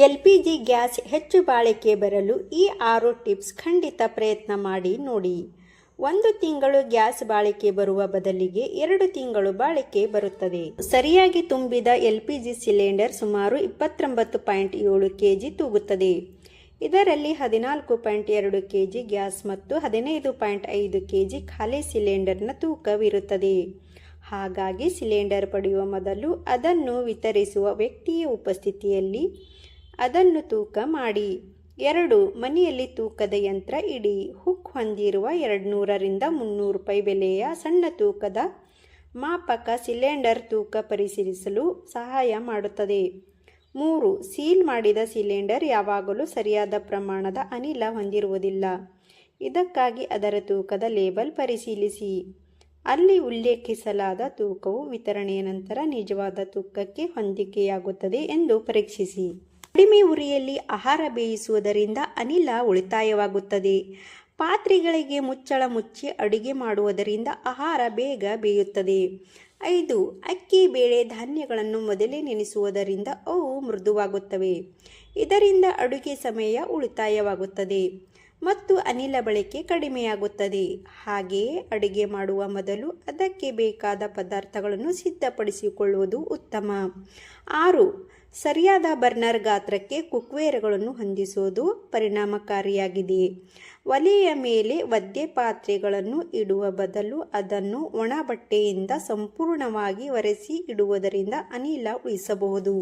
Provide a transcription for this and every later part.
LPG gas ಹೆಚ್ಚು ಬಾಳಿಕೆ ಬರಲು ಈ 6 ಟಿಪ್ಸ್ ಖಂಡಿತ ಪ್ರಯತ್ನ ಮಾಡಿ ನೋಡಿ. 1 ತಿಂಗಳು ಗ್ಯಾಸ್ ಬಾಳಿಕೆ ಬರುವ ಬದಲಿಗೆ 2 ತಿಂಗಳು ಬಾಳಿಕೆ ಬರುತ್ತದೆ. ಸರಿಯಾಗಿ ತುಂಬಿದ LPG ಸಿಲಿಂಡರ್ ಸುಮಾರು 29.7 kg ತೂಗುತ್ತದೆ. ಇದರಲ್ಲಿ 14.2 kg ಗ್ಯಾಸ್ ಮತ್ತು 15.5 kg ಖಾಲಿ ಸಿಲಿಂಡರ್ನ ತೂಕವಿರುತ್ತದೆ. ಹಾಗಾಗಿ ಸಿಲಿಂಡರ್ ಪಡೆಯುವ ಮೊದಲು ಅದನ್ನು ವಿತರಿಸುವ ವ್ಯಕ್ತಿಯ ಉಪಸ್ಥಿತಿಯಲ್ಲಿ ಅದನ್ನು ತೂಕ ಮಾಡಿ. 2. ಮನೆಯಲ್ಲಿ ತೂಕದ ಯಂತ್ರ ಇಡಿ. ಹುಕ್ ಹೊಂದಿರುವ 200 ರಿಂದ 300 ರೂಪಾಯಿ ಬೆಲೆಯ ಸಣ್ಣ ತೂಕದ ಮಾಪಕ ಸಿಲಿಂಡರ್ ತೂಕ ಪರಿಶೀಲಿಸಲು ಸಹಾಯ ಮಾಡುತ್ತದೆ. 3. ಸೀಲ್ ಮಾಡಿದ ಸಿಲಿಂಡರ್ ಯಾವಾಗಲೂ ಸರಿಯಾದ ಪ್ರಮಾಣದ ಅನಿಲ ಹೊಂದಿರುವುದಿಲ್ಲ. ಇದಕ್ಕಾಗಿ ಅದರ ತೂಕದ ಲೇಬಲ್ ಪರಿಶೀಲಿಸಿ. ಅಲ್ಲಿ ಉಲ್ಲೇಖಿಸಲಾದ ತೂಕವು ವಿತರಣೆಯ ನಂತರ ನಿಜವಾದ ತೂಕಕ್ಕೆ ಹೊಂದಿಕೆಯಾಗುತ್ತದೆ ಎಂದು ಪರೀಕ್ಷಿಸಿ. ಕಡಿಮೆ ಉರಿಯಲ್ಲಿ ಆಹಾರ ಬೇಯಿಸುವುದರಿಂದ ಅನಿಲ ಉಳಿತಾಯವಾಗುತ್ತದೆ. ಪಾತ್ರೆಗಳಿಗೆ ಮುಚ್ಚಳ ಮುಚ್ಚಿ ಅಡುಗೆ ಮಾಡುವುದರಿಂದ ಆಹಾರ ಬೇಗ ಬೇಯುತ್ತದೆ. 5. ಅಕ್ಕಿ, ಬೇಳೆ, ಧಾನ್ಯಗಳನ್ನು ಮೊದಲೇ ನೆನೆಸುವುದರಿಂದ ಅವು ಮೃದುವಾಗುತ್ತವೆ. ಇದರಿಂದ ಅಡುಗೆ ಸಮಯ ಉಳಿತಾಯವಾಗುತ್ತದೆ ಮತ್ತು ಅನಿಲ ಬಳಕೆ ಕಡಿಮೆಯಾಗುತ್ತದೆ. ಹಾಗೆಯೇ ಅಡುಗೆ ಮಾಡುವ ಮೊದಲು ಅದಕ್ಕೆ ಬೇಕಾದ ಪದಾರ್ಥಗಳನ್ನು ಸಿದ್ಧಪಡಿಸಿಕೊಳ್ಳುವುದು ಉತ್ತಮ. 6. ಸರಿಯಾದ ಬರ್ನರ್ ಗಾತ್ರಕ್ಕೆ ಕುಕ್ವೇರ್ಗಳನ್ನು ಹೊಂದಿಸುವುದು ಪರಿಣಾಮಕಾರಿಯಾಗಿದೆ. ಒಲೆಯ ಮೇಲೆ ಒದ್ದೆ ಪಾತ್ರೆಗಳನ್ನು ಇಡುವ ಬದಲು ಅದನ್ನು ಒಣ ಬಟ್ಟೆಯಿಂದ ಸಂಪೂರ್ಣವಾಗಿ ಒರೆಸಿ ಇಡುವುದರಿಂದ ಅನಿಲ ಉಳಿಸಬಹುದು.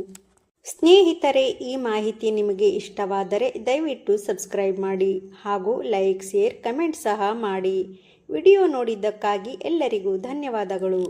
ಸ್ನೇಹಿತರೆ, ಈ ಮಾಹಿತಿ ನಿಮಗೆ ಇಷ್ಟವಾದರೆ ದಯವಿಟ್ಟು ಸಬ್ಸ್ಕ್ರೈಬ್ ಮಾಡಿ ಹಾಗೂ ಲೈಕ್, ಶೇರ್, ಕಮೆಂಟ್ ಸಹ ಮಾಡಿ. ವಿಡಿಯೋ ನೋಡಿದ್ದಕ್ಕಾಗಿ ಎಲ್ಲರಿಗೂ ಧನ್ಯವಾದಗಳು.